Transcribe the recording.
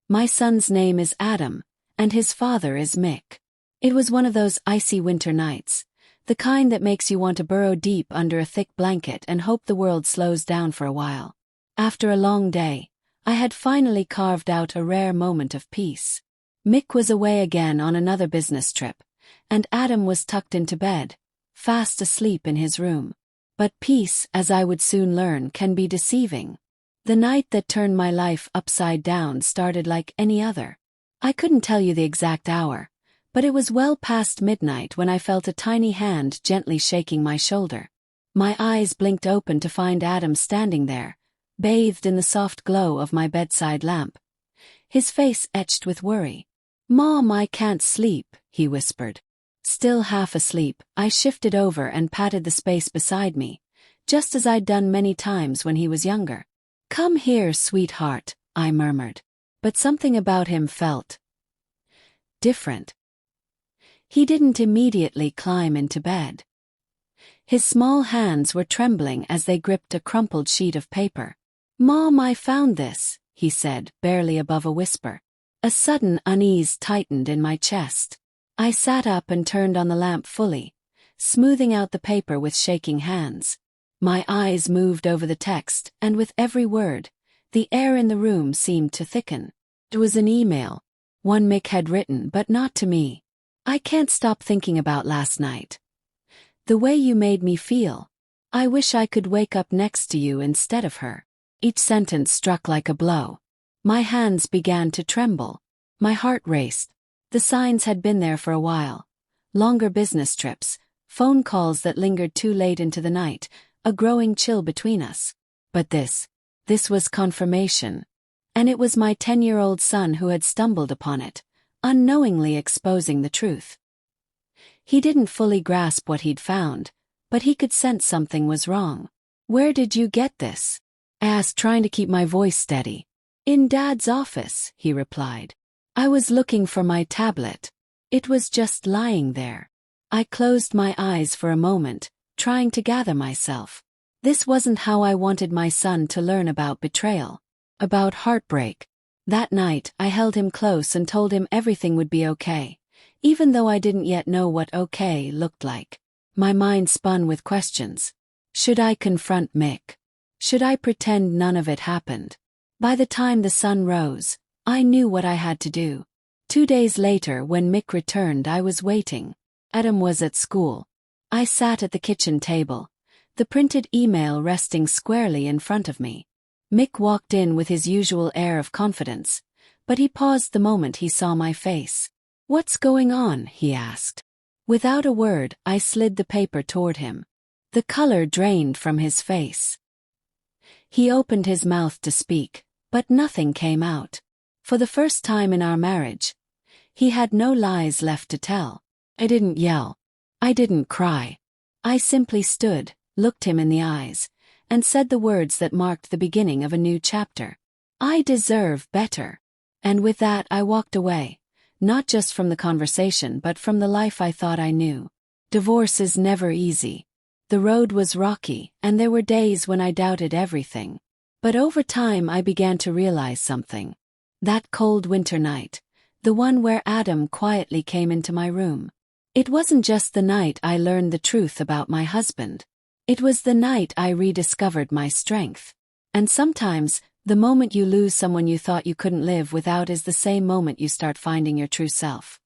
My son's name is Adam, and his father is Mick. It was one of those icy winter nights, the kind that makes you want to burrow deep under a thick blanket and hope the world slows down for a while. After a long day, I had finally carved out a rare moment of peace. Mick was away again on another business trip, and Adam was tucked into bed, fast asleep in his room. But peace, as I would soon learn, can be deceiving. The night that turned my life upside down started like any other. I couldn't tell you the exact hour, but it was well past midnight when I felt a tiny hand gently shaking my shoulder. My eyes blinked open to find Adam standing there, bathed in the soft glow of my bedside lamp. His face etched with worry. "Mom, I can't sleep," he whispered. Still half asleep, I shifted over and patted the space beside me, just as I'd done many times when he was younger. "Come here, sweetheart," I murmured. But something about him felt different. He didn't immediately climb into bed. His small hands were trembling as they gripped a crumpled sheet of paper. "Mom, I found this," he said, barely above a whisper. A sudden unease tightened in my chest. I sat up and turned on the lamp fully, smoothing out the paper with shaking hands. My eyes moved over the text, and with every word, the air in the room seemed to thicken. It was an email, one Mick had written, but not to me. "I can't stop thinking about last night. The way you made me feel. I wish I could wake up next to you instead of her." Each sentence struck like a blow. My hands began to tremble. My heart raced. The signs had been there for a while. Longer business trips, phone calls that lingered too late into the night, a growing chill between us. But this was confirmation. And it was my 10-year-old son who had stumbled upon it, unknowingly exposing the truth. He didn't fully grasp what he'd found, but he could sense something was wrong. "Where did you get this?" I asked, trying to keep my voice steady. "In Dad's office," he replied. "I was looking for my tablet. It was just lying there." I closed my eyes for a moment, trying to gather myself. This wasn't how I wanted my son to learn about betrayal, about heartbreak. That night, I held him close and told him everything would be okay, even though I didn't yet know what okay looked like. My mind spun with questions. Should I confront Mick? Should I pretend none of it happened? By the time the sun rose, I knew what I had to do. 2 days later, when Mick returned, I was waiting. Adam was at school. I sat at the kitchen table, the printed email resting squarely in front of me. Mick walked in with his usual air of confidence, but he paused the moment he saw my face. "What's going on?" he asked. Without a word, I slid the paper toward him. The color drained from his face. He opened his mouth to speak, but nothing came out. For the first time in our marriage, he had no lies left to tell. I didn't yell. I didn't cry. I simply stood, looked him in the eyes, and said the words that marked the beginning of a new chapter. "I deserve better." And with that I walked away, not just from the conversation but from the life I thought I knew. Divorce is never easy. The road was rocky, and there were days when I doubted everything. But over time I began to realize something. That cold winter night, the one where Adam quietly came into my room. It wasn't just the night I learned the truth about my husband. It was the night I rediscovered my strength. And sometimes, the moment you lose someone you thought you couldn't live without is the same moment you start finding your true self.